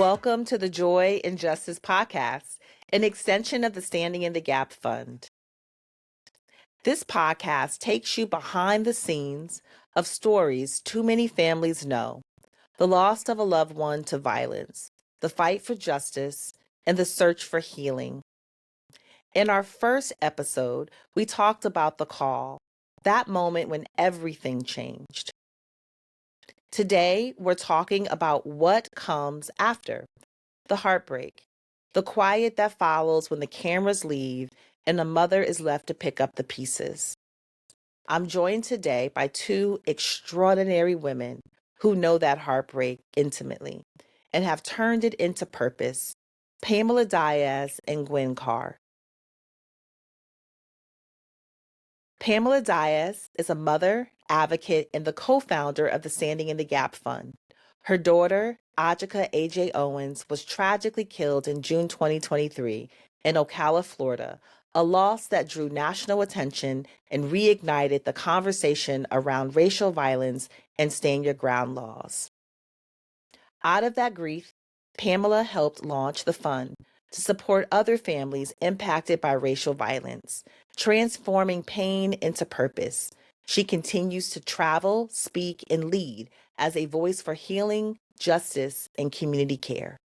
Welcome to the Joy and Justice Podcast, an extension of the Standing in the Gap Fund. This podcast takes you behind the scenes of stories too many families know: the loss of a loved one to violence, the fight for justice, and the search for healing. In our first episode, we talked about the call, that moment when everything changed. Today, we're talking about what comes after: the heartbreak, the quiet that follows when the cameras leave and a mother is left to pick up the pieces. I'm joined today by two extraordinary women who know that heartbreak intimately and have turned it into purpose: Pamela Dias and Gwen Carr. Pamela Dias is a mother, advocate, and the co-founder of the Standing in the Gap Fund. Her daughter, Ajike Owens, was tragically killed in June 2023 in Ocala, Florida, a loss that drew national attention and reignited the conversation around racial violence and stand your ground laws. Out of that grief, Pamela helped launch the fund to support other families impacted by racial violence, transforming pain into purpose. She continues to travel, speak, and lead as a voice for healing, justice, and community care.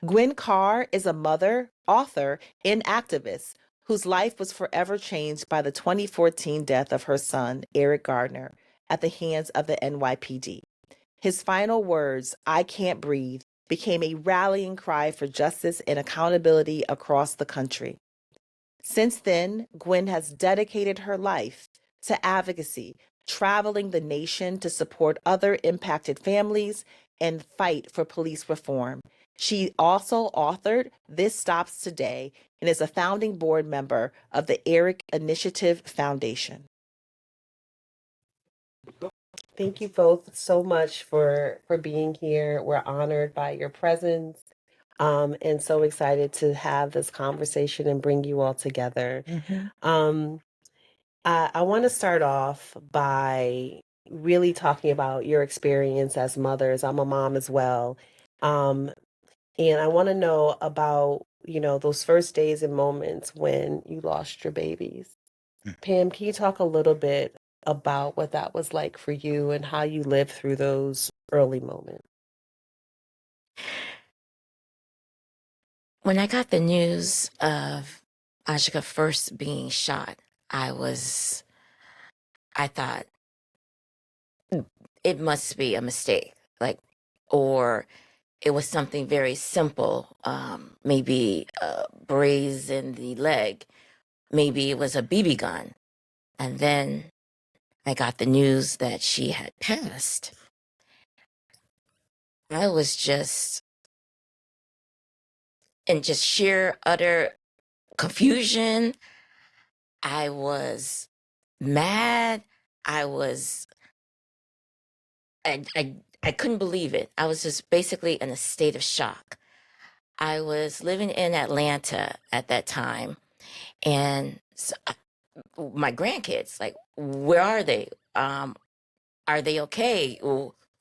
Gwen Carr is a mother, author, and activist whose life was forever changed by the 2014 death of her son, Eric Garner, at the hands of the NYPD. His final words, "I can't breathe," became a rallying cry for justice and accountability across the country. Since then, Gwen has dedicated her life to advocacy, traveling the nation to support other impacted families and fight for police reform. She also authored This Stops Today and is a founding board member of the Eric Initiative Foundation. Thank you both so much for being here. We're honored by your presence, and so excited to have this conversation and bring you all together. I want to start off by really talking about your experience as mothers. I'm a mom as well, and I want to know about those first days and moments when you lost your babies. Pam, can you talk a little bit about what that was like for you and how you lived through those early moments? When I got the news of Ajike first being shot, I thought it must be a mistake, or it was something very simple, maybe a brace in the leg, maybe it was a BB gun. And then I got the news that she had passed. I was just in just sheer utter confusion. I was mad. I couldn't believe it. I was just basically in a state of shock. I was living in Atlanta at that time, and so my grandkids, where are they? Are they okay?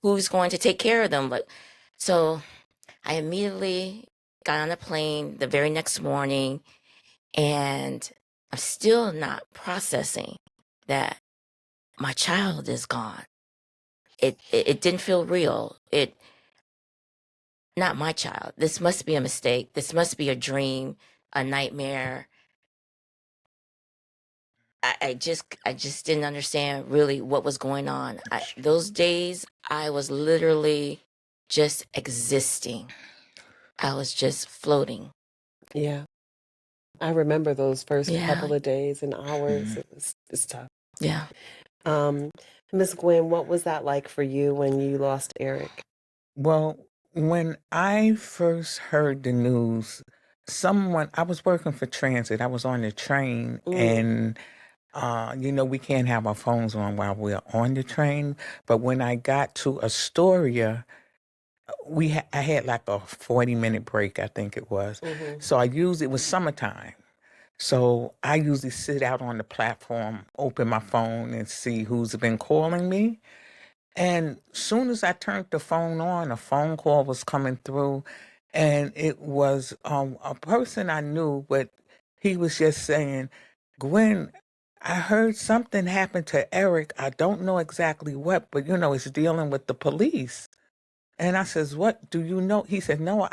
Who's going to take care of them? So I immediately got on a plane the very next morning, and I'm still not processing that my child is gone. It didn't feel real. Not my child. This must be a mistake. This must be a dream, a nightmare. I just didn't understand really what was going on. Those days, I was literally just existing. I was just floating. Yeah. I remember those first Yeah. couple of days and hours. It's tough. Yeah. Miss Gwen, what was that like for you when you lost Eric? Well, when I first heard the news, I was working for transit. I was on the train, and we can't have our phones on while we're on the train. But when I got to Astoria, I had like a 40-minute break, I think it was. So it was summertime. So I usually sit out on the platform, open my phone, and see who's been calling me. And soon as I turned the phone on, a phone call was coming through, and it was a person I knew, but he was just saying, Gwen, I heard something happened to Eric. I don't know exactly what, but it's dealing with the police. And I says, what do you know? He said, no,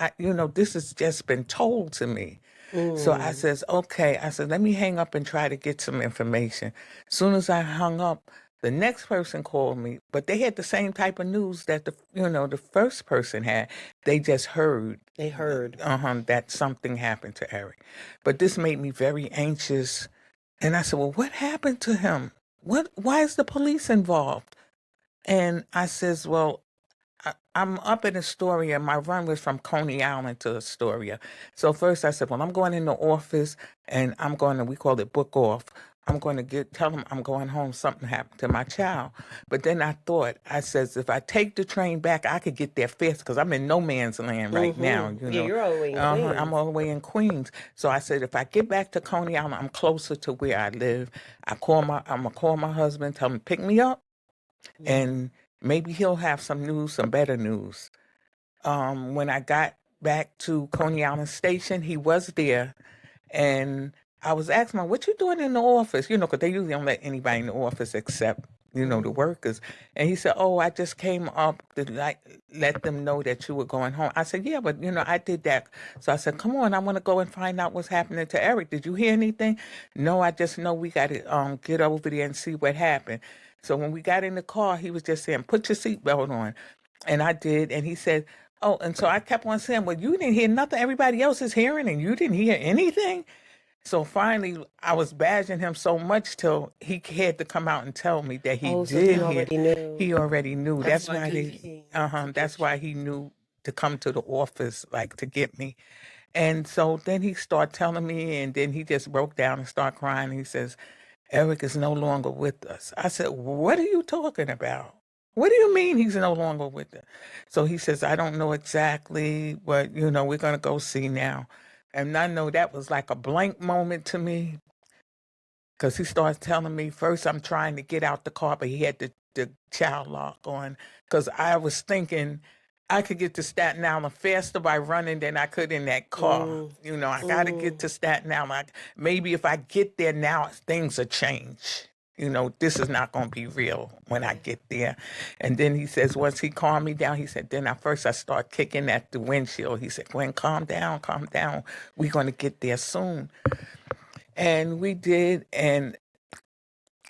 this has just been told to me. So I says, okay. I said, let me hang up and try to get some information. Soon as I hung up, the next person called me, but they had the same type of news that the first person had. They just heard. They heard. That something happened to Eric. But this made me very anxious. And I said, well, what happened to him? Why is the police involved? And I says, well, I'm up in Astoria. My run was from Coney Island to Astoria. So first I said, well, I'm going in the office and we call it book off. I'm going to tell them I'm going home. Something happened to my child. But then I says, if I take the train back, I could get there fast because I'm in no man's land right now. Yeah, you're all the way in Queens. I'm all the way in Queens. So I said, if I get back to Coney Island, I'm closer to where I live. I'm going to call my husband, tell him to pick me up. And maybe he'll have some news, some better news. When I got back to Coney Island Station, he was there. And I was asking him, what you doing in the office? Because they usually don't let anybody in the office except, the workers. And he said, oh, I just came up to let them know that you were going home. I said, yeah, but, I did that. So I said, come on, I want to go and find out what's happening to Eric. Did you hear anything? No, I just know we got to get over there and see what happened. So when we got in the car, he was just saying, put your seatbelt on. And I did. And he said, oh, and so I kept on saying, well, you didn't hear nothing everybody else is hearing and you didn't hear anything? So finally, I was badgering him so much till he had to come out and tell me that he did hear. He already knew. That's why he knew to come to the office, to get me. And so then he started telling me, and then he just broke down and started crying. He says, Eric is no longer with us. I said, what are you talking about? What do you mean he's no longer with us? So he says, I don't know exactly, but, we're going to go see now. And I know that was like a blank moment to me because he starts telling me, first I'm trying to get out the car, but he had the child lock on because I was thinking I could get to Staten Island faster by running than I could in that car. I got to get to Staten Island. Maybe if I get there now, things will change. This is not going to be real when I get there. And then he says, once he calmed me down, he said, then at first I start kicking at the windshield. He said, Gwen, calm down. We're going to get there soon. And we did. And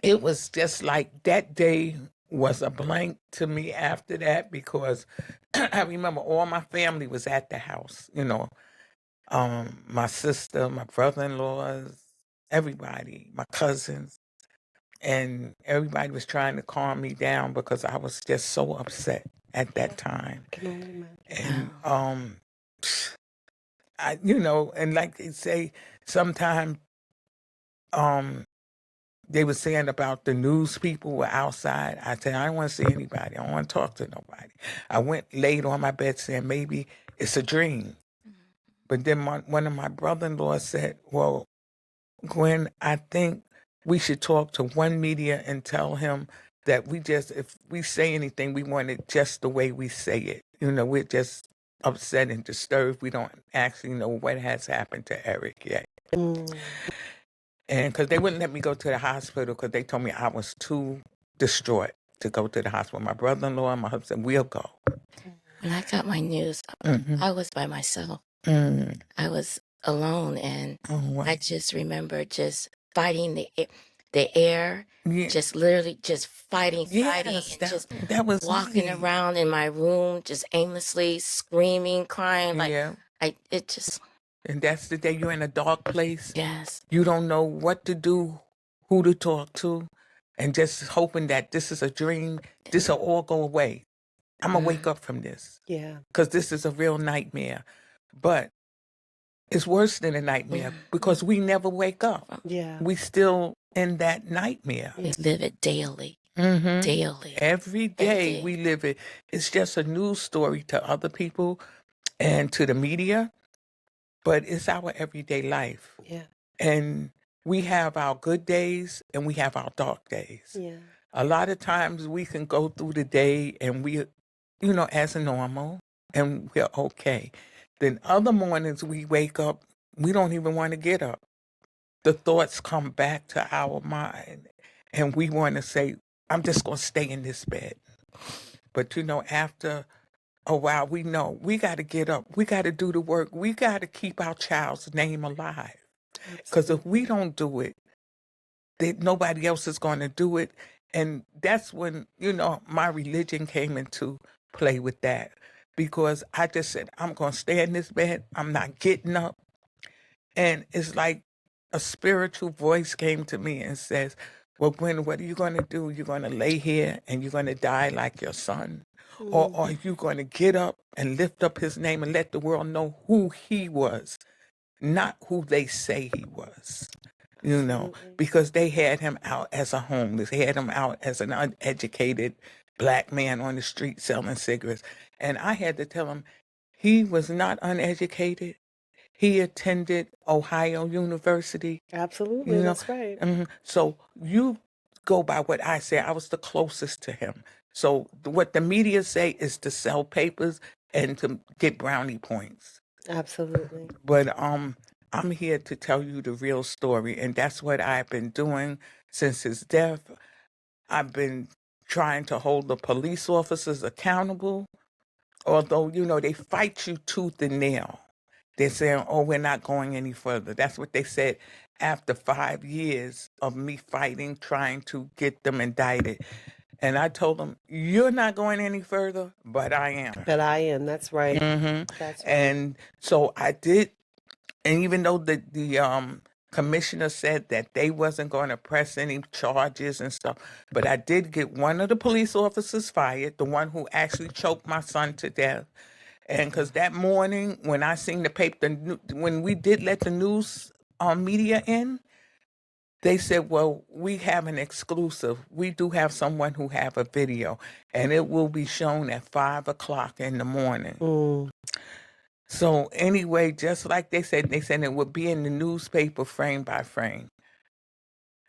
it was just like that day was a blank to me after that because I remember all my family was at the house, my sister, my brother-in-laws, everybody, my cousins, and everybody was trying to calm me down because I was just so upset at that time. And and like they say, sometimes they were saying about the news people were outside. I said, I don't want to see anybody. I don't want to talk to nobody. I went laid on my bed saying, maybe it's a dream. But then one of my brother-in-laws said, well, Gwen, I think we should talk to one media and tell him that if we say anything, we want it just the way we say it. We're just upset and disturbed. We don't actually know what has happened to Eric yet. And because they wouldn't let me go to the hospital because they told me I was too distraught to go to the hospital. My brother-in-law and my husband, we'll go. When I got my news, I was by myself. I was alone, and I just remember just fighting the air, just literally just fighting, and that was walking easy. Around in my room, just aimlessly screaming, crying, And that's the day you're in a dark place. Yes. You don't know what to do, who to talk to, and just hoping that this is a dream. This will all go away. I'm going to wake up from this. Yeah. Because this is a real nightmare. But it's worse than a nightmare because we never wake up. Yeah. We still in that nightmare. We live it daily. Daily. Every day we live it. It's just a news story to other people and to the media. But it's our everyday life. Yeah. And we have our good days and we have our dark days. Yeah. A lot of times we can go through the day and we, as normal, and we're okay. Then other mornings we wake up, we don't even want to get up. The thoughts come back to our mind, and we want to say, I'm just going to stay in this bed. But, after a while, we know we got to get up. We got to do the work. We got to keep our child's name alive. Because if we don't do it, nobody else is going to do it. And that's when, my religion came into play with that. Because I just said, I'm going to stay in this bed. I'm not getting up. And it's like a spiritual voice came to me and says, well, Gwen, what are you going to do? You're going to lay here and you're going to die like your son? Or are you going to get up and lift up his name and let the world know who he was, not who they say he was? Because they had him out as a homeless. They had him out as an uneducated Black man on the street selling cigarettes. And I had to tell him he was not uneducated. He attended Ohio University. Absolutely, that's right. So you go by what I say. I was the closest to him. So what the media say is to sell papers and to get brownie points. Absolutely. But I'm here to tell you the real story, and that's what I've been doing since his death. I've been trying to hold the police officers accountable, although, they fight you tooth and nail. They're saying, oh, we're not going any further. That's what they said after 5 years of me fighting, trying to get them indicted. And I told them, you're not going any further, but I am. But I am, that's right. That's right. And so I did. And even though the commissioner said that they wasn't going to press any charges and stuff, but I did get one of the police officers fired, the one who actually choked my son to death. And because that morning when I seen the paper, when we did let the news media in, they said, well, we have an exclusive. We do have someone who have a video, and it will be shown at 5:00 in the morning. So anyway, just like they said it would be in the newspaper frame by frame.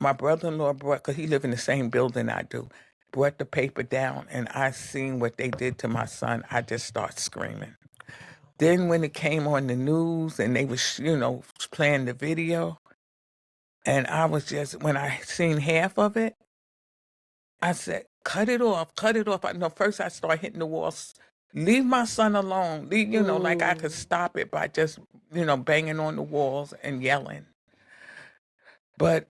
My brother-in-law brought, because he lived in the same building I do, brought the paper down, and I seen what they did to my son. I just start screaming. Then when it came on the news and they was, playing the video, and I was just, when I seen half of it, I said, cut it off, cut it off. First I started hitting the walls. Leave my son alone. Leave, like I could stop it by just, banging on the walls and yelling. But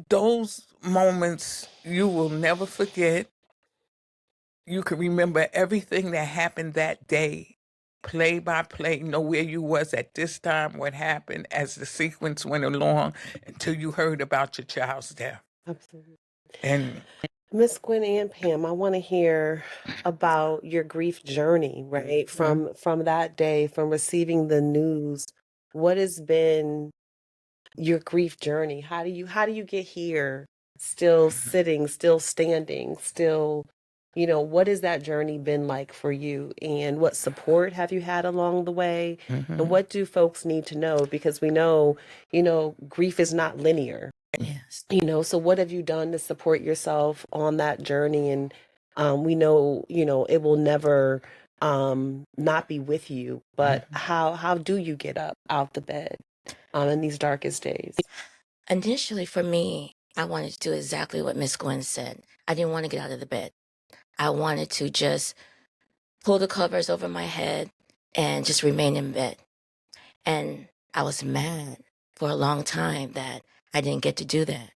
those moments you will never forget. You can remember everything that happened that day, play by play, know where you was at this time, what happened as the sequence went along until you heard about your child's death. Absolutely. And Miss Gwen and Pam, I want to hear about your grief journey, right? From that day, from receiving the news. What has been your grief journey? How do you get here? Still sitting, still standing, still, what has that journey been like for you? And what support have you had along the way? And what do folks need to know? Because we know, grief is not linear. Yes. So what have you done to support yourself on that journey? And we know, it will never not be with you, but how do you get up out the bed in these darkest days? Initially, for me, I wanted to do exactly what Miss Gwen said. I didn't want to get out of the bed. I wanted to just pull the covers over my head and just remain in bed. And I was mad for a long time that I didn't get to do that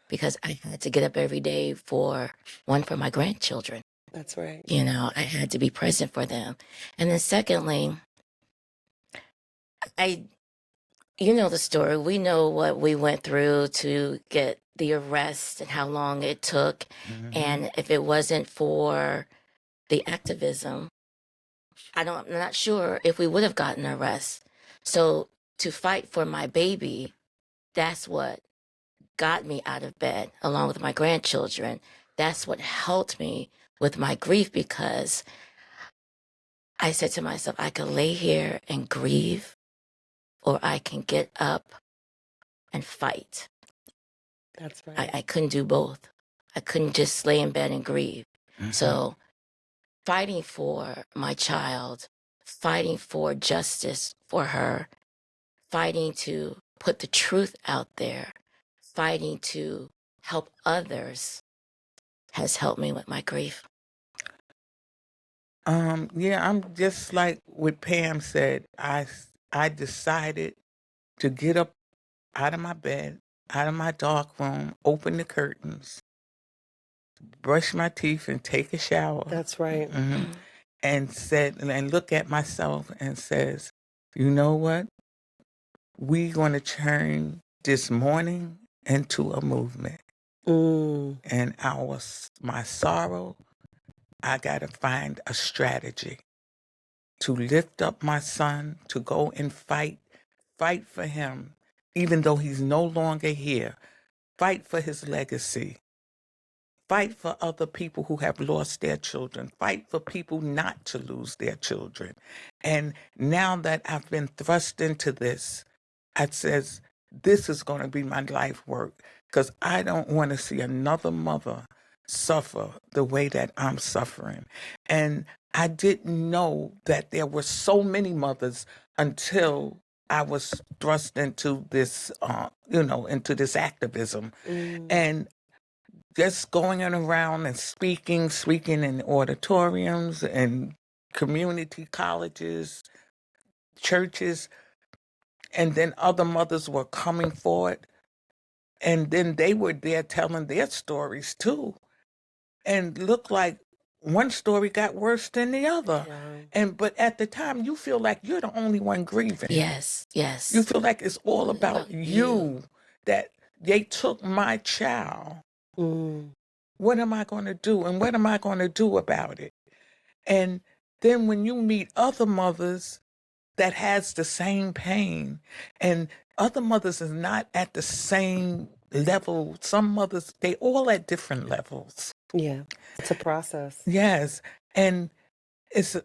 because I had to get up every day for my grandchildren. That's right. I had to be present for them. And then secondly, the story. We know what we went through to get the arrest and how long it took. And if it wasn't for the activism, I'm not sure if we would have gotten an arrest. So to fight for my baby, that's what got me out of bed, along with my grandchildren. That's what helped me with my grief, because I said to myself, I could lay here and grieve, or I can get up and fight. That's right. I couldn't do both. I couldn't just lay in bed and grieve. Mhm. So fighting for my child, fighting for justice for her, fighting to put the truth out there, fighting to help others has helped me with my grief. Yeah, I'm just like what Pam said. I decided to get up out of my bed, out of my dark room, open the curtains, brush my teeth, and take a shower. That's right. Mhm. And look at myself and says, you know what? We're going to turn this mourning into a movement. Mm. And my sorrow, I got to find a strategy to lift up my son, to go and fight for him, even though he's no longer here. Fight for his legacy. Fight for other people who have lost their children. Fight for people not to lose their children. And now that I've been thrust into this, I says, this is going to be my life work, because I don't want to see another mother suffer the way that I'm suffering. And I didn't know that there were so many mothers until I was thrust into this, into this activism. Mm. And just going around and speaking in auditoriums and community colleges, churches, and then other mothers were coming forward, and then they were there telling their stories too, and looked like one story got worse than the other. Yeah. But at the time, you feel like you're the only one grieving. Yes, yes. You feel like it's all about About you, you. that they took my child. Mm. What am I going to do? And what am I going to do about it? And then when you meet other mothers that has the same pain, and other mothers is not at the same level. Some mothers, they all at different levels. Yeah. It's a process. Yes. And it's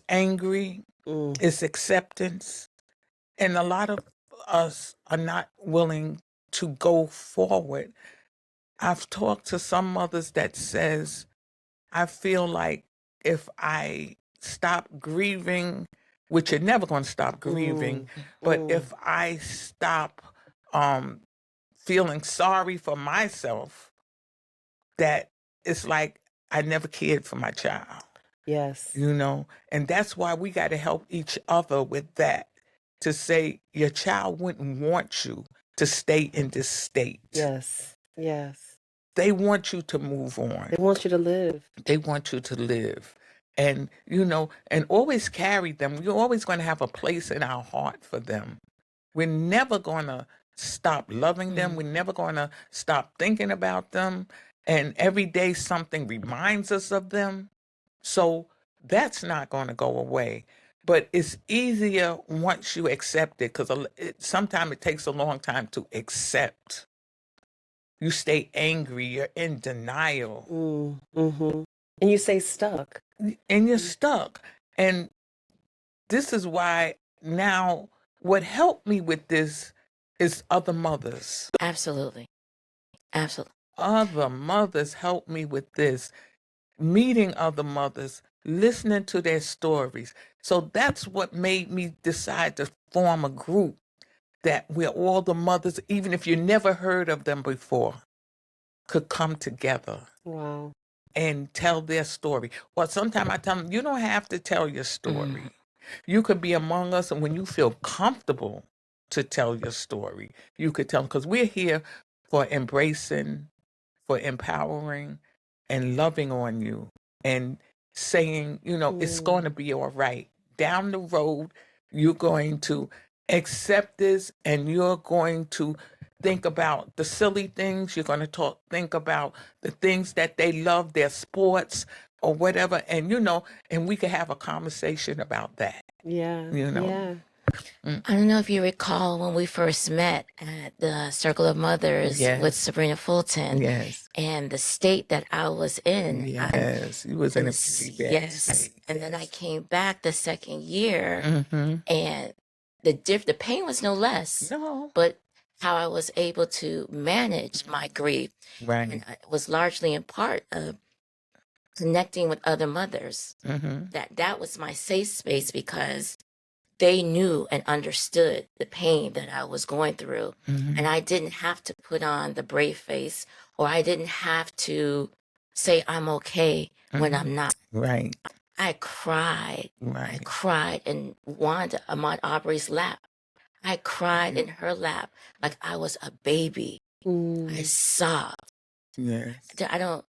angry, Mm. it's acceptance. And a lot of us are not willing to go forward. I've talked to some mothers that says, I feel like if I stop grieving, which you're never going to stop grieving, but if I stop feeling sorry for myself, that it's like I never cared for my child. Yes. And that's why we got to help each other with that, to say your child wouldn't want you to stay in this state. Yes. Yes. They want you to move on. They want you to live. They want you to live. And, and always carry them. You're always going to have a place in our heart for them. We're never going to stop loving them. We're never going to stop thinking about them. And every day something reminds us of them. So that's not going to go away. But it's easier once you accept it, because sometimes it takes a long time to accept. You stay angry. You're in denial. Mm-hmm. And you say stuck. And you're stuck. And this is why now what helped me with this is other mothers. Absolutely. Absolutely. Other mothers helped me with this. Meeting other mothers, listening to their stories. So that's what made me decide to form a group that where all the mothers, even if you never heard of them before, could come together. Wow. And tell their story. Or sometimes I tell them, you don't have to tell your story. You could be among us, and when you feel comfortable to tell your story, you could tell them, because we're here for embracing, for empowering, and loving on you, and saying, it's going to be all right. Down the road, you're going to accept this, and you're going to think about the silly things. You're going to think about the things that they love, their sports or whatever. And, and we could have a conversation about that. Yeah. I don't know if you recall when we first met at the Circle of Mothers with Sabrina Fulton. Yes. And the state that I was in. Yes. You was in a pretty bad state. And then I came back the second year, and the pain was no less. No. But how I was able to manage my grief. Right. And it was largely in part of connecting with other mothers. That was my safe space because they knew and understood the pain that I was going through. And I didn't have to put on the brave face, or I didn't have to say I'm okay when I'm not. Right. I cried. I Right. cried in Wanda Ahmad Aubrey's lap. I cried in her lap like I was a baby. I sobbed. Yes. I don't.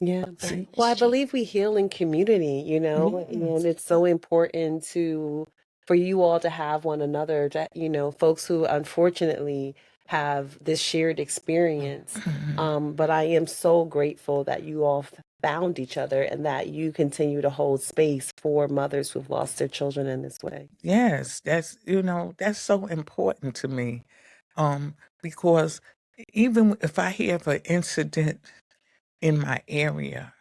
Yeah. See? Well, I believe we heal in community, you know, Yes. and it's so important for you all to have one another, that, you know, folks who unfortunately have this shared experience. But I am so grateful that you all found each other and that you continue to hold space for mothers who've lost their children in this way. Yes, that's that's so important to me. Because even if I have an incident in my area,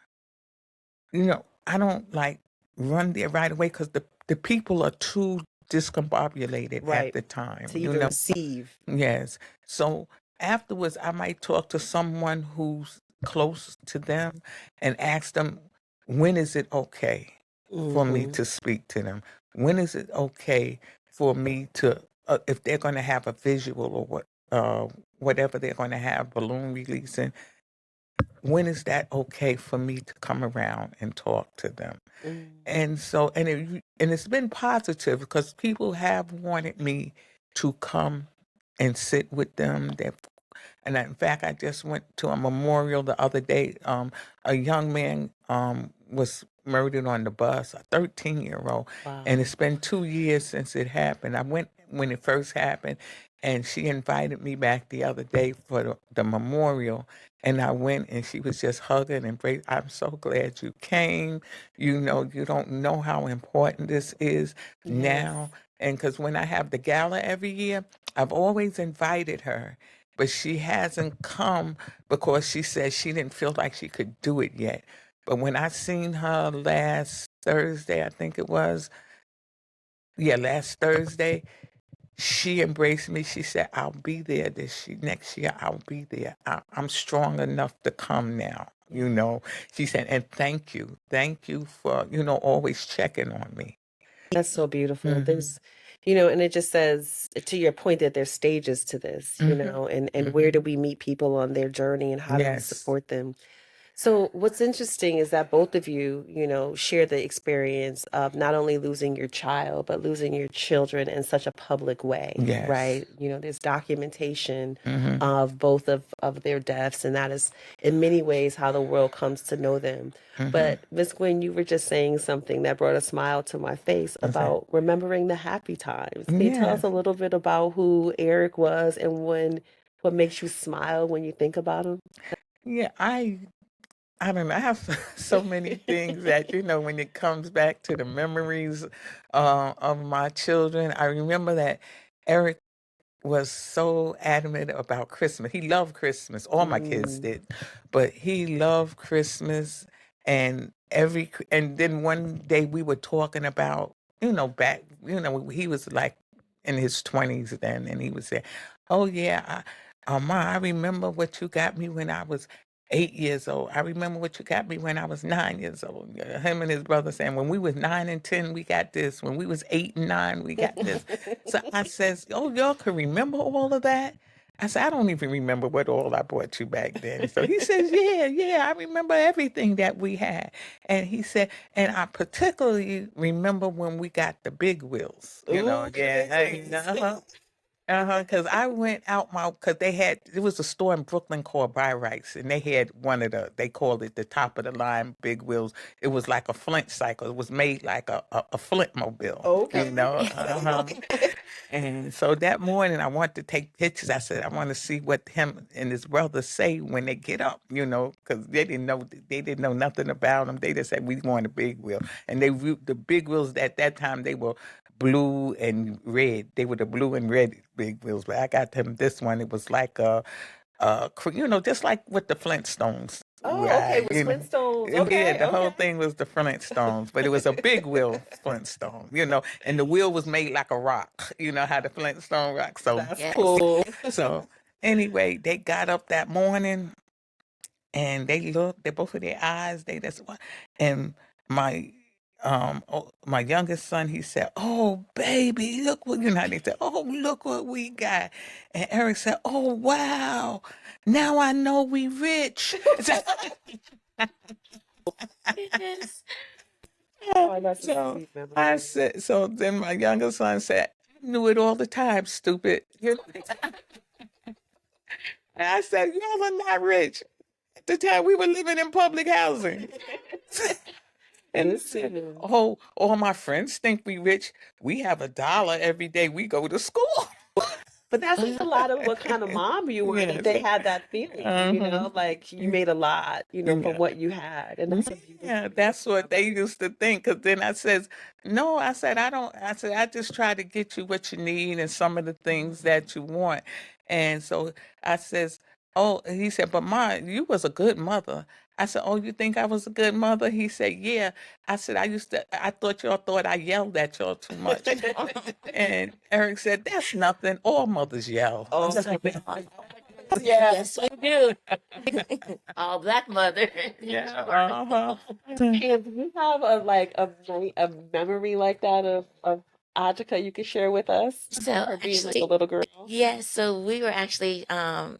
I don't like run there right away because the people are too discombobulated at Right. the time. To even receive. Yes. So afterwards, I might talk to someone who's close to them and ask them, when is it okay for me to speak to them? When is it okay for me to, if they're going to have a visual or whatever they're going to have, balloon releasing, when is that okay for me to come around and talk to them? And so, and it's been positive because people have wanted me to come and sit with them. And in fact, I just went to a memorial the other day. A young man was murdered on the bus, a 13-year-old. Wow. And it's been 2 years since it happened. I went when it first happened, and she invited me back the other day for the memorial. And I went, and she was just hugging and I'm so glad you came. You don't know how important this is now. And because when I have the gala every year, I've always invited her, but she hasn't come because she said she didn't feel like she could do it yet. But when I seen her last Thursday, I think it was, last Thursday, she embraced me. She said, I'll be there next year. I'll be there. I'm strong enough to come now. She said, and thank you for, always checking on me. That's so beautiful. There's, and it just says, to your point, that there's stages to this, and where do we meet people on their journey and how do we Yes. support them? So what's interesting is that both of you, share the experience of not only losing your child, but losing your children in such a public way, Yes. right? There's documentation of both of their deaths, and that is in many ways how the world comes to know them. But Ms. Gwen, you were just saying something that brought a smile to my face about remembering the happy times. Can you tell us a little bit about who Eric was and what makes you smile when you think about him? Yeah, I don't know. I have so many things that, when it comes back to the memories of my children. I remember that Eric was so adamant about Christmas. He loved Christmas. All my kids did. But he loved Christmas. And then one day we were talking about, back, he was like in his 20s then. And he was saying, oh, yeah, Ma, I remember what you got me when I was 8 years old. I remember what you got me when I was 9 years old. Him and his brother saying, when we was 9 and 10, we got this. When we was 8 and 9, we got this. So I says, oh, y'all can remember all of that? I said, I don't even remember what all I bought you back then. So he says, yeah, I remember everything that we had. And he said, and I particularly remember when we got the big wheels. Because I went out because it was a store in Brooklyn called Buy Rights, and they had they called it the top of the line big wheels. It was like a Flint cycle. It was made like a Flint mobile. Okay. And so that morning I wanted to take pictures. I said, I want to see what him and his brother say when they get up, because they didn't know nothing about them. They just said, we want a big wheel. And the big wheels at that time, they were blue and red. They were the blue and red big wheels. But I got them this one. It was like just like with the Flintstones. Oh, okay, Right, with Flintstones. Yeah, Okay, the whole okay. thing was the Flintstones, but it was a big wheel Flintstone, and the wheel was made like a rock, how the Flintstone rock. So, That's Yes. cool. so anyway, they got up that morning and they looked, both of their eyes, that's what, and my youngest son, he said, "Oh, baby, look what," they said, "Oh, look what we got." And Eric said, "Oh, wow, now I know we rich." Yes. Oh, that's a So sweet memory. I said, so then my younger son said, "I knew it all the time, stupid." And I said, "Y'all are not rich. At the time we were living in public housing." And he said, Listen. "Oh, all my friends think we rich. We have $1 every day we go to school." But that says a lot of what kind of mom you were, that they Yes. had that feeling, like you made a lot, from what you had. And that's a Yeah, that's what they used to think. Because then I says, "No," I said, "I don't." I said, "I just try to get you what you need and some of the things that you want." And so I says, "Oh," and he said, "But Ma, you was a good mother." I said, "Oh, you think I was a good mother?" He said, "Yeah." I said, I thought y'all thought I yelled at y'all too much." And Eric said, "That's nothing. All mothers yell." Oh, Yeah. Yes, we do. All black mother. Yeah. Uh-huh. and do you have a memory like that of Ajika you could share with us? So Her being like a actually, little girl. yes. So we were actually, well,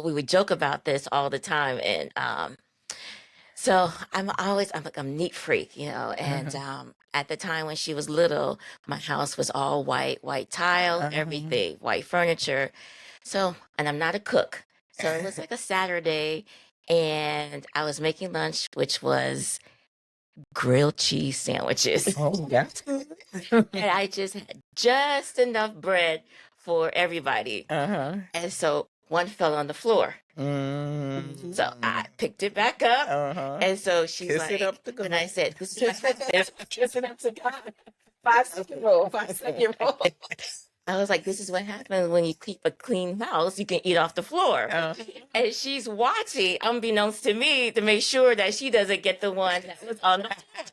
we would joke about this all the time, and so I'm like a neat freak, and at the time when she was little, my house was all white tile, everything, white furniture. So, and I'm not a cook. So it was like a Saturday, and I was making lunch, which was grilled cheese sandwiches. Oh, that's good. And I just had just enough bread for everybody. Uh-huh. And so one fell on the floor. Mm. So I picked it back up. Uh-huh. And so she's Kiss like, it up to and God. I said, this is what happens. Kissing up to God. 5-second rule. 5-second rule. I was like, this is what happens when you keep a clean house. You can eat off the floor. And she's watching, unbeknownst to me, to make sure that she doesn't get the one that was on the floor.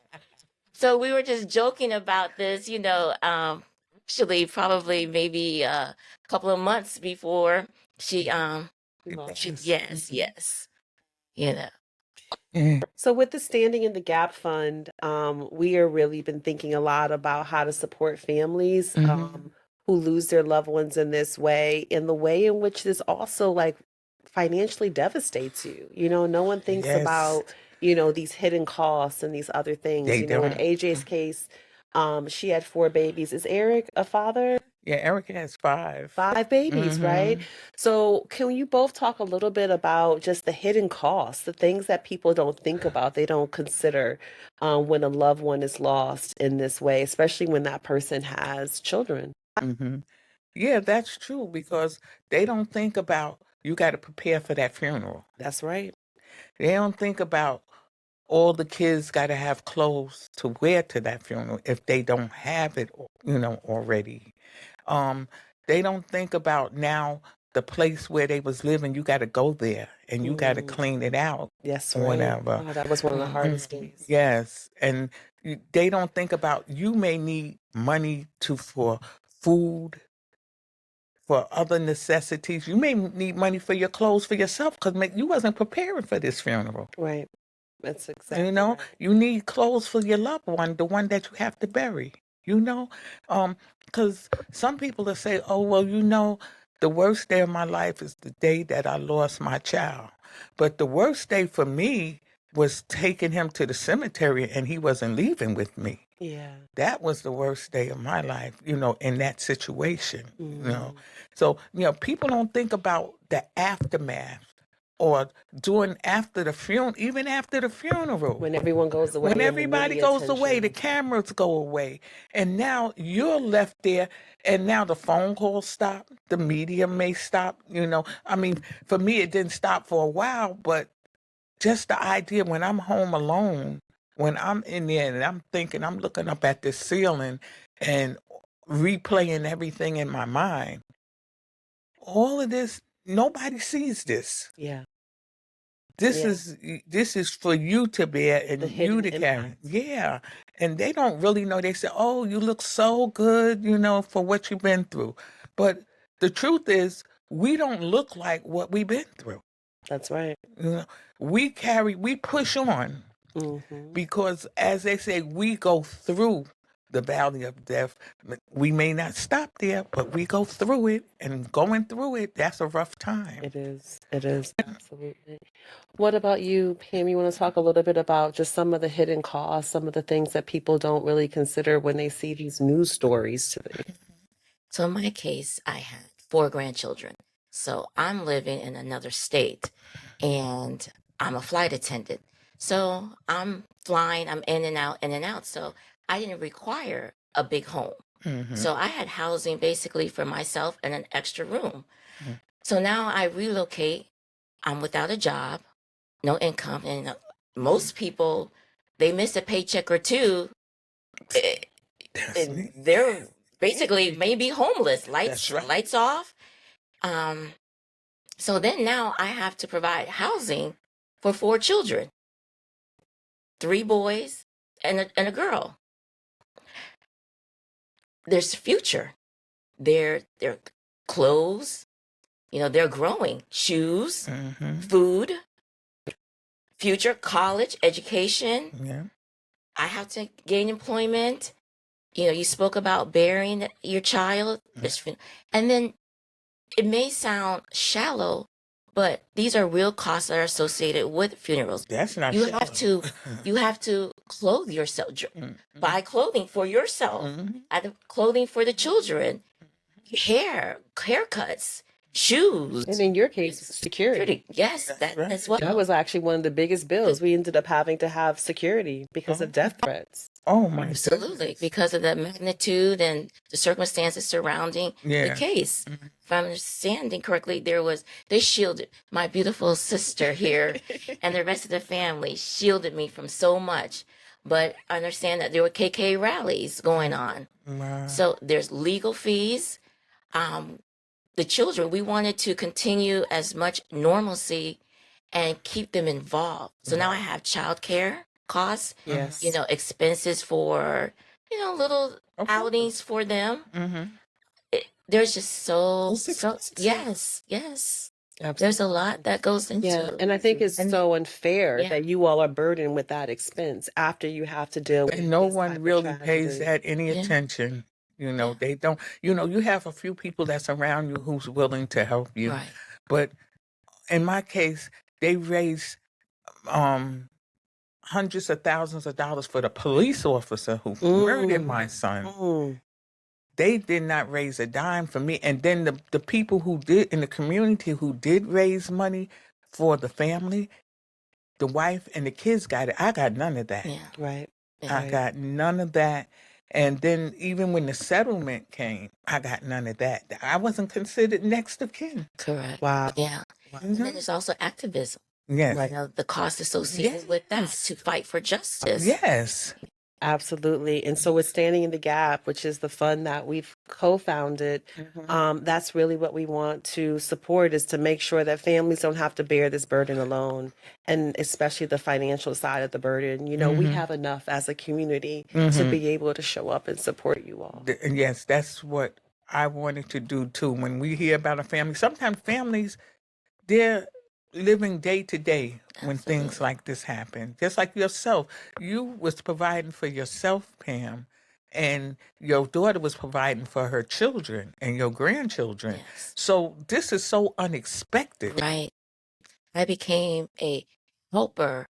So we were just joking about this, actually probably maybe a couple of months before she, yes, Yeah. So with the Standing in the Gap Fund, we are really been thinking a lot about how to support families who lose their loved ones in this way, in the way in which this also like financially devastates you. No one thinks Yes. about, these hidden costs and these other things. They In don't. AJ's case, she had 4 babies. Is Eric a father? Yeah, Eric has 5. 5 babies, right? So can you both talk a little bit about just the hidden costs, the things that people don't think about, they don't consider when a loved one is lost in this way, especially when that person has children? Mm-hmm. Yeah, that's true because they don't think about you got to prepare for that funeral. That's right. They don't think about all the kids got to have clothes to wear to that funeral if they don't have it, already. They don't think about now the place where they was living. You got to go there and you got to clean it out. Yes, or right. whatever. Oh, that was one of the hardest days. Yes, and they don't think about you may need money for food, for other necessities. You may need money for your clothes for yourself because you wasn't preparing for this funeral. Right. That's exactly You right. you need clothes for your loved one, the one that you have to bury. Because some people will say, "Oh, well, the worst day of my life is the day that I lost my child." But the worst day for me was taking him to the cemetery and he wasn't leaving with me. Yeah. That was the worst day of my life, in that situation. So, people don't think about the aftermath or doing after the funeral, even after the funeral. When everyone goes away. When and the everybody media goes away, the attention. cameras go away. And now you're left there, and now the phone calls stop. The media may stop, I mean, for me, it didn't stop for a while, but just the idea when I'm home alone, when I'm in there and I'm thinking, I'm looking up at this ceiling and replaying everything in my mind, all of this, nobody sees this. Yeah. This Yeah. is for you to bear The and you hidden to carry. impact. Yeah. And they don't really know. They say, oh, you look so good, for what you've been through. But the truth is, we don't look like what we've been through. That's right. We push on Mm-hmm. because, as they say, we go through the valley of death. We may not stop there, but we go through it, and going through it, that's a rough time. It is. It is. Absolutely. What about you, Pam? You want to talk a little bit about just some of the hidden costs, some of the things that people don't really consider when they see these news stories today? So in my case, I had 4 grandchildren. So I'm living in another state and I'm a flight attendant. So I'm flying, I'm in and out, in and out. So I didn't require a big home. Mhm. So I had housing basically for myself and an extra room. Mhm. So now I relocate. I'm without a job, no income. And most people, they miss a paycheck or two. That's And me. they're basically maybe homeless. That's right. Lights off. So then now I have to provide housing for 4 children, 3 boys and a girl. There's future. Their clothes, they're growing. Shoes, Mhm. food, future, college, education. Yeah. I have to gain employment. You spoke about burying your child. And then it may sound shallow, but these are real costs that are associated with funerals. That's not You shallow. have to you have to clothe yourself, Mhm. buy clothing for yourself, Mhm. clothing for the children, haircuts, shoes. And in your case, security. Yes, That's that right. as well. That was actually one of the biggest bills. We ended up having to have security because of death threats. Oh my Absolutely, goodness. because of the magnitude and the circumstances surrounding the Yeah. case. Mhm. If I'm understanding correctly, they shielded my beautiful sister here and the rest of the family shielded me from so much. But I understand that there were KK rallies going on. Wow. So there's legal fees. The children, we wanted to continue as much normalcy and keep them involved. So now I have childcare costs, Yes. expenses for, little Of outings for them. Mhm. There's just so It's expensive. yes. Absolutely. There's a lot that goes into Yeah, and I think it's And- so unfair yeah. that you all are burdened with that expense after you have to deal with And no this one type of really pays tragedy. that any Yeah. attention. Yeah. They don't. You have a few people that's around you who's willing to help you. Right. But in my case, they raised hundreds of thousands of dollars for the police officer who murdered my son. Mm. They did not raise a dime for me. And then the people who did in the community who did raise money for the family, the wife and the kids got it. I got none of that. Yeah. Right. Yeah. I got none of that. And then even when the settlement came, I got none of that. I wasn't considered next of kin. Correct. Wow. Yeah. Mhm. And then there's also activism. Yes. The cost associated with that Yes. to fight for justice. Yes. Absolutely. And so with Standing in the Gap, which is the fund that we've co-founded, that's really what we want to support, is to make sure that families don't have to bear this burden alone, and especially the financial side of the burden. We have enough as a community to be able to show up and support you all. Yes, that's what I wanted to do too. When we hear about a family, sometimes families, they're living day to day when things Absolutely. like this happen. Just like yourself, you was providing for yourself, Pam, and your daughter was providing for her children and your grandchildren. Yes. So this is so unexpected. Right. I became a helper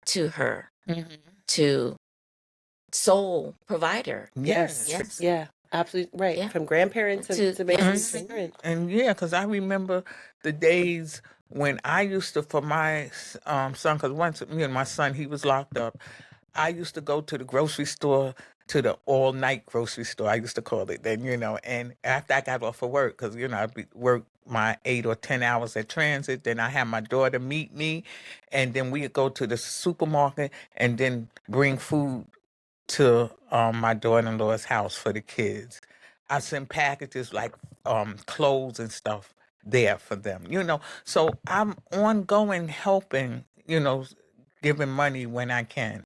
to her, to sole provider. Yes. Yes. Yeah, absolutely right. Yeah. From grandparent to basically Yes. parent. And yeah, because I remember the days when I used to, for my son, because once me and my son, he was locked up, I used to go to the grocery store, to the all-night grocery store, I used to call it then, and after I got off of work, because, I'd work my 8 or 10 hours at transit, then I had my daughter meet me, and then we'd go to the supermarket and then bring food to my daughter-in-law's house for the kids. I sent packages like clothes and stuff there for them, So I'm ongoing helping, giving money when I can.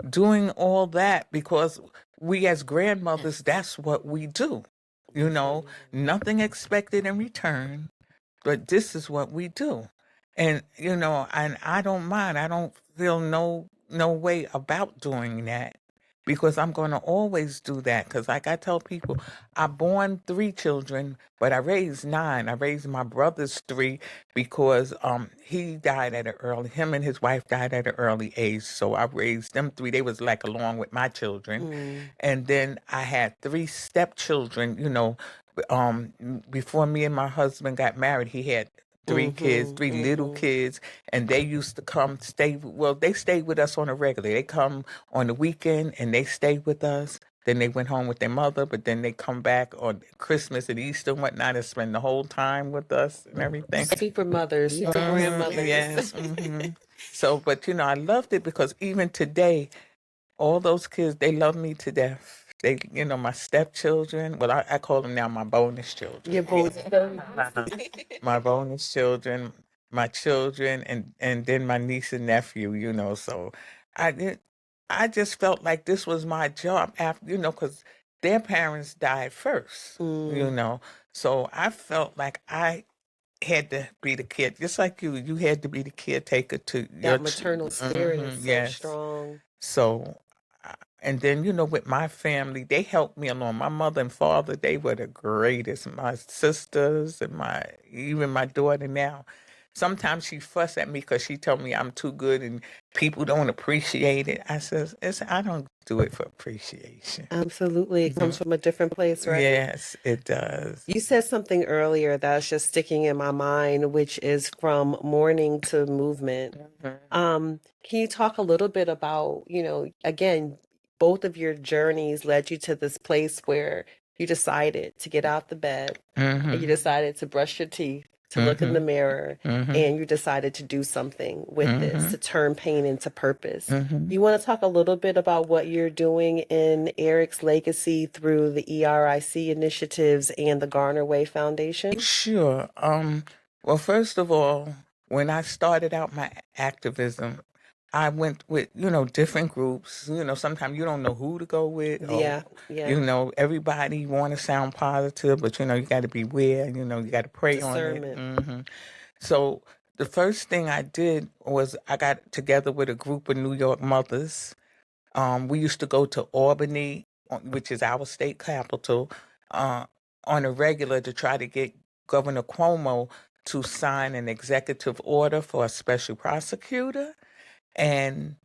Doing all that because we as grandmothers, that's what we do. Nothing expected in return, but this is what we do. And and I don't mind. I don't feel no way about doing that because I'm going to always do that. Because like I tell people, I born 3 children, but I raised 9. I raised my brother's 3 because he died at him and his wife died at an early age. So I raised them 3. They was like along with my children. And then I had 3 stepchildren, before me and my husband got married, he had 3 kids, 3 little kids, and they used to come they stayed with us on a regular. They come on the weekend and they stay with us. Then they went home with their mother, but then they come back on Christmas and Easter and whatnot and spend the whole time with us and everything. Super mothers, super grandmothers. Yes. So, but I loved it because even today, all those kids, they love me to death. They, my stepchildren. Well, I call them now my bonus children. Your bonus. My bonus children, my children, and then my niece and nephew. So I just felt like this was my job after, because their parents died first. So I felt like I had to be the kid, just like you. You had to be the caretaker to that maternal spirit is so strong. So. And then, with my family, they helped me along. My mother and father, they were the greatest. My sisters and even my daughter now. Sometimes she fuss at me because she told me I'm too good and people don't appreciate it. I says, I don't do it for appreciation. Absolutely. It comes from a different place, right? Yes, it does. You said something earlier that's just sticking in my mind, which is from mourning to movement. Can you talk a little bit about, again, both of your journeys led you to this place where you decided to get out the bed and you decided to brush your teeth, to look in the mirror, and you decided to do something with this, to turn pain into purpose. You want to talk a little bit about what you're doing in Eric's legacy through the ERIC initiatives and the Garner Way Foundation? Sure. Well, first of all, when I started out my activism, I went with, different groups. Sometimes you don't know who to go with. Or, everybody want to sound positive, but, you got to beware. You got to pray on it. So the first thing I did was I got together with a group of New York mothers. We used to go to Albany, which is our state capital, on a regular to try to get Governor Cuomo to sign an executive order for a special prosecutor. And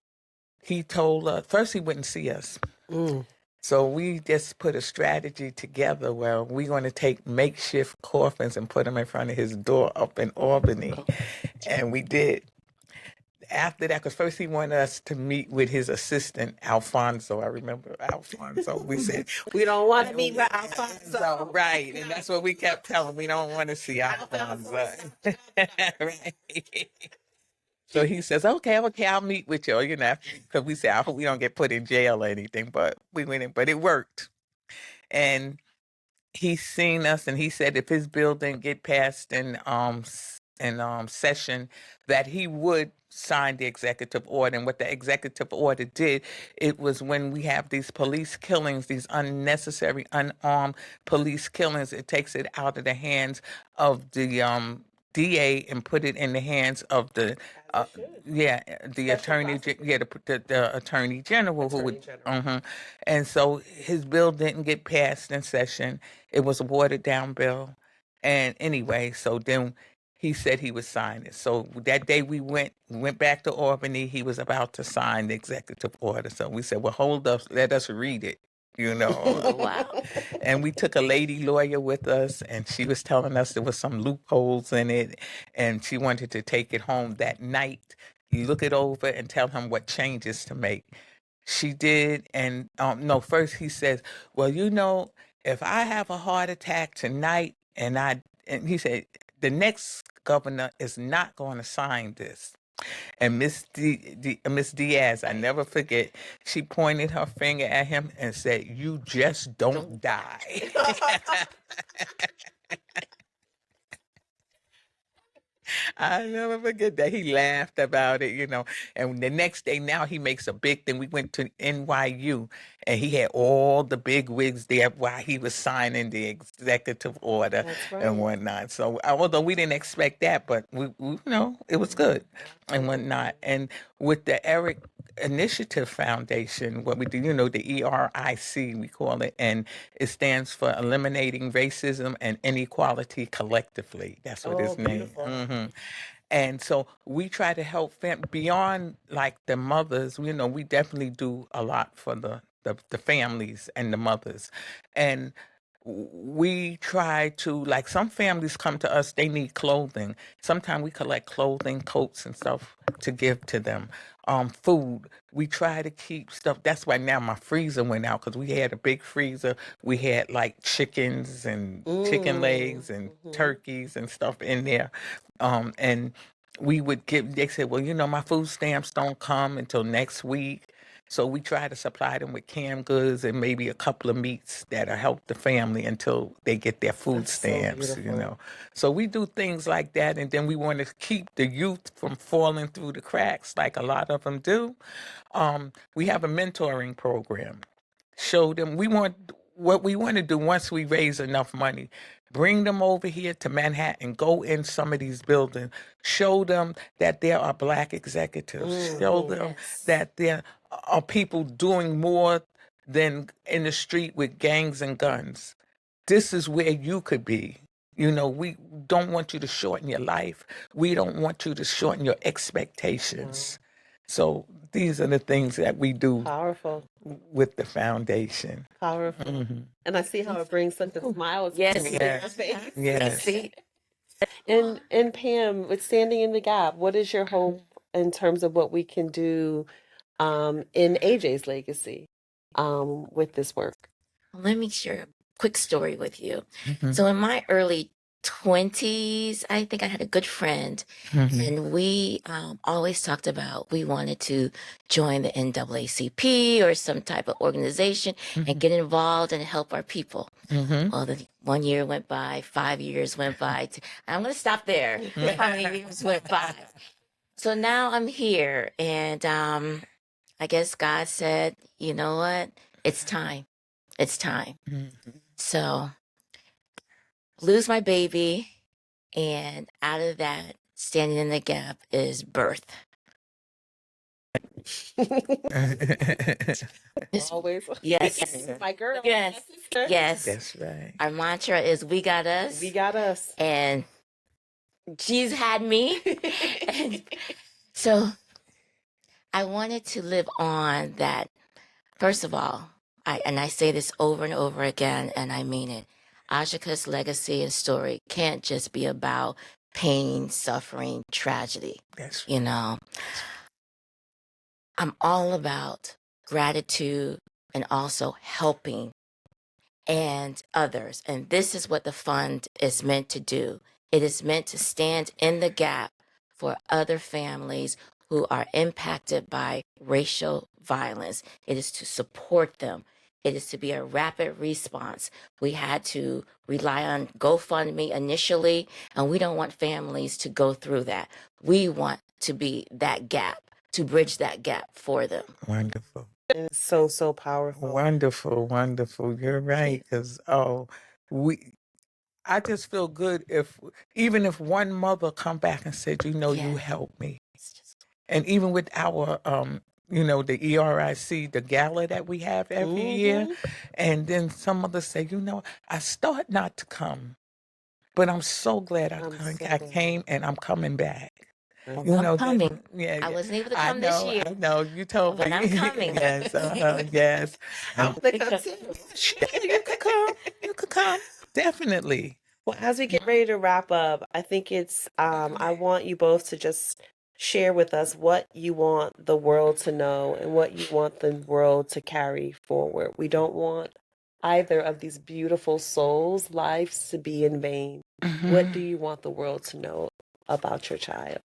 he told us, first he wouldn't see us. So we just put a strategy together where we're going to take makeshift coffins and put them in front of his door up in Albany. And we did. After that, because first he wanted us to meet with his assistant, Alfonso. I remember Alfonso. We said, we don't want to meet with Alfonso. Right. And that's what we kept telling him. We don't want to see Alfonso. Right. So he says, okay, I'll meet with you, because we said, I hope we don't get put in jail or anything, but we went in, but it worked. And he seen us and he said if his bill didn't get passed in session, that he would sign the executive order. And what the executive order did, it was when we have these police killings, these unnecessary, unarmed police killings, it takes it out of the hands of the DA and put it in the hands of the the attorney, the attorney general who would, and so his bill didn't get passed in session. It was a watered down bill, and anyway, so then he said he would sign it. So that day we went back to Albany. He was about to sign the executive order. So we said, well, hold up, let us read it. Wow. And we took a lady lawyer with us, and she was telling us there was some loopholes in it, and she wanted to take it home that night, look it over, and tell him what changes to make. She did, and first he says, well, if I have a heart attack tonight, and he said, the next governor is not going to sign this. And Miss Diaz, I never forget, she pointed her finger at him and said, you just don't die. I never forget that. He laughed about it, and the next day now he makes a big thing. We went to NYU and he had all the big wigs there while he was signing the executive order That's and right. whatnot. So although we didn't expect that, but it was good and whatnot. And with the Eric Initiative Foundation, what we do, the ERIC, we call it, and it stands for Eliminating Racism and Inequality Collectively. That's what Oh, it's named. beautiful. And so we try to help beyond like the mothers, we definitely do a lot for the families and the mothers. And we try to, like, some families come to us, they need clothing. Sometimes we collect clothing, coats and stuff to give to them. Food, we try to keep stuff. That's why now my freezer went out, because we had a big freezer. We had like chickens and chicken legs and turkeys and stuff in there. And we would they said, well, my food stamps don't come until next week. So we try to supply them with canned goods and maybe a couple of meats that'll help the family until they get their food That's so stamps, beautiful. So we do things like that. And then we want to keep the youth from falling through the cracks like a lot of them do. We have a mentoring program. Show them what we want to do once we raise enough money. Bring them over here to Manhattan, go in some of these buildings, show them that there are Black executives, show them Yes. that there are people doing more than in the street with gangs and guns. This is where you could be. We don't want you to shorten your life. We don't want you to shorten your expectations. So these are the things that we do Powerful. with the foundation. Powerful. And I see how it brings such a smile to Yes. your Yes. face. Yes. See, And Pam, with Standing in the Gap, what is your hope in terms of what we can do in AJ's legacy with this work? let me share a quick story with you. Mhm. So in my early 20s, I think I had a good friend, Mhm. and we always talked about we wanted to join the NAACP or some type of organization and get involved and help our people. Mhm. Well, the 1 year went by, 5 years went by. I'm going to stop there. How many years went by? So now I'm here, and I guess God said, you know what? It's time. It's time. Mhm. So lose my baby, and out of that, standing in the gap is birth. It's- Always. yes, My girl. yes, my sister. yes. That's right. Our mantra is "We got us," We got us. and she's had me. And so I wanted to live on that. First of all, I say this over and over again, and I mean it. Ajike's legacy and story can't just be about pain, suffering, tragedy. That's You know, I'm all about gratitude and also helping and others. And this is what the fund is meant to do. It is meant to stand in the gap for other families who are impacted by racial violence. It is to support them. It is to be a rapid response. We had to rely on GoFundMe initially, and we don't want families to go through that. We want to be that gap, to bridge that gap for them. wonderful. And it's so, so powerful. Wonderful, wonderful. You're right. Because I just feel good even if one mother come back and said, you Yeah. helped me. It's just And even with our, the ERIC, the gala that we have every year, and then some others say, I start not to come, but I'm so glad I'm so I glad. came and I'm coming back. I'm I'm coming. Yeah, I yeah. wasn't able to I come this know, year, I know. You told me. but I'm coming. Yes, yes. I'm gonna come Because- too. Yeah, you could come. You could come. Definitely. Well, as we get ready to wrap up, I think it's I want you both to just share with us what you want the world to know and what you want the world to carry forward. We don't want either of these beautiful souls' lives to be in vain. What do you want the world to know about your child?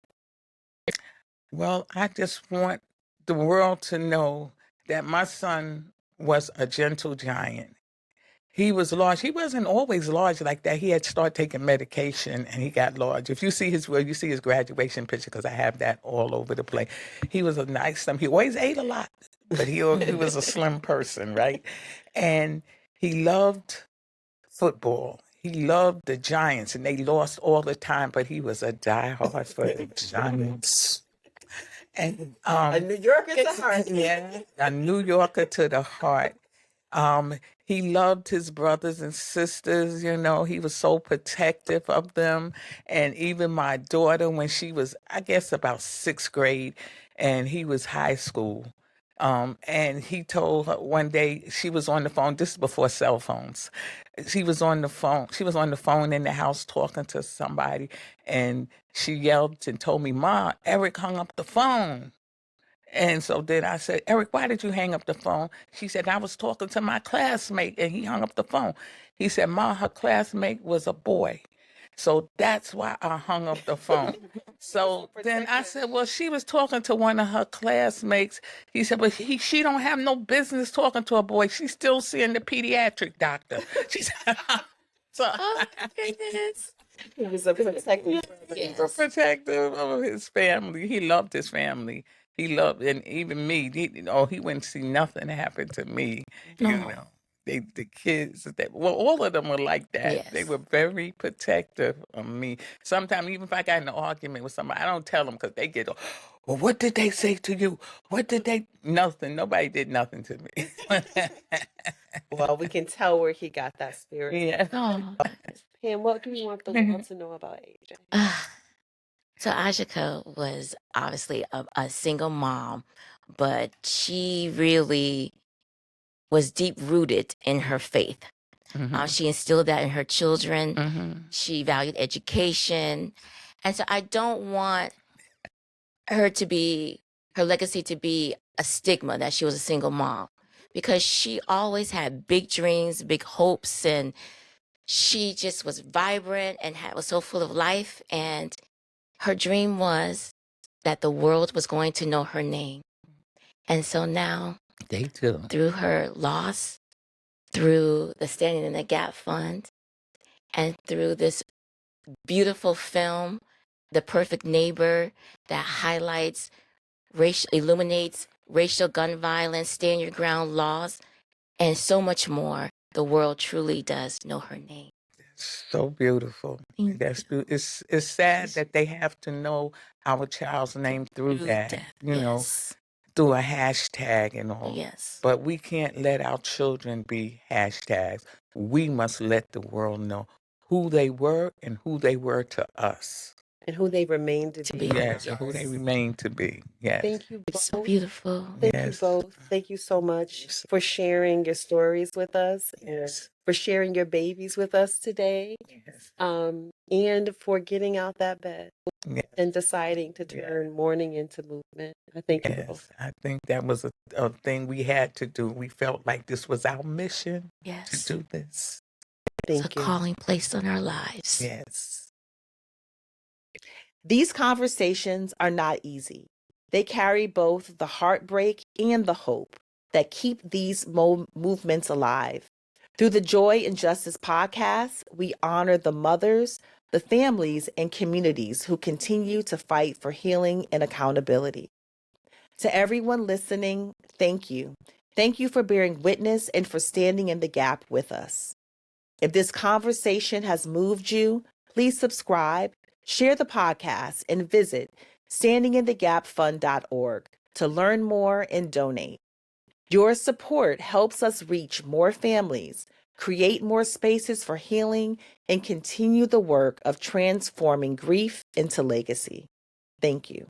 Well, I just want the world to know that my son was a gentle giant. He was large. He wasn't always large like that. He had started taking medication and he got large. If you see his graduation picture, because I have that all over the place. He was a nice slim. He always ate a lot, but he was a slim person, right? And he loved football. He loved the Giants, and they lost all the time, but he was a diehard for the Giants. And A New Yorker to the heart. yeah, a New Yorker to the heart. He loved his brothers and sisters, he was so protective of them. And even my daughter, when she was, I guess, about 6th grade, and he was high school. And he told her one day, she was on the phone, this is before cell phones. She was on the phone in the house talking to somebody, and she yelled and told me, "Ma, Eric hung up the phone." And so then I said, "Eric, why did you hang up the phone?" She said, "I was talking to my classmate and he hung up the phone." He said, "Ma, her classmate was a boy. So that's why I hung up the phone." So then I said, "Well, she was talking to one of her classmates." He said, "But she don't have no business talking to a boy. She's still seeing the pediatric doctor." She said, so Oh, my goodness. He was a protective. Yes. so protective of his family. He loved his family. He loved, and even me. He wouldn't see nothing happen to me. No. The kids, all of them were like that. They Yes. were very protective of me. Sometimes, even if I got in an argument with somebody, I don't tell them because they get, "Well, what did they say to you? What did they?" Nothing. Nobody did nothing to me. Well, we can tell where he got that spirit. Yeah. Oh. Pam, what do you want the world to know about AJ? So Ajike was obviously a single mom, but she really was deep rooted in her faith. Mhm. She instilled that in her children. Mhm. She valued education. And so I don't want her legacy to be a stigma that she was a single mom, because she always had big dreams, big hopes, and she just was vibrant and was so full of life. And her dream was that the world was going to know her name. And so now, They do. through her loss, through the Standing in the Gap Fund, and through this beautiful film, The Perfect Neighbor, that illuminates racial gun violence, stand your ground laws, and so much more, the world truly does know her name. So beautiful. Thank It's sad that they have to know our child's name through that, death. Yes. Through a hashtag and all. Yes. But we can't let our children be hashtags. We must let the world know who they were and who they were to us. And who they remain to be. Yes, and who they remain to be. Yes. Thank you It's both. so beautiful. Thank you Yes. both. Thank you so much for sharing your stories with us, and Yes. for sharing your babies with us today, Yes. and for getting out that bed Yes. and deciding to Yeah. turn mourning into movement. I thank you Yes. both. I think that was a thing we had to do. We felt like this was our mission to Yes. do this. It's a Thank you. calling placed on our lives. Yes. These conversations are not easy. They carry both the heartbreak and the hope that keep these movements alive. Through the Joy and Justice podcast, we honor the mothers, the families, and communities who continue to fight for healing and accountability. To everyone listening, thank you. Thank you for bearing witness and for standing in the gap with us. If this conversation has moved you, please subscribe, share the podcast, and visit standinginthegapfund.org to learn more and donate. Your support helps us reach more families, create more spaces for healing, and continue the work of transforming grief into legacy. Thank you.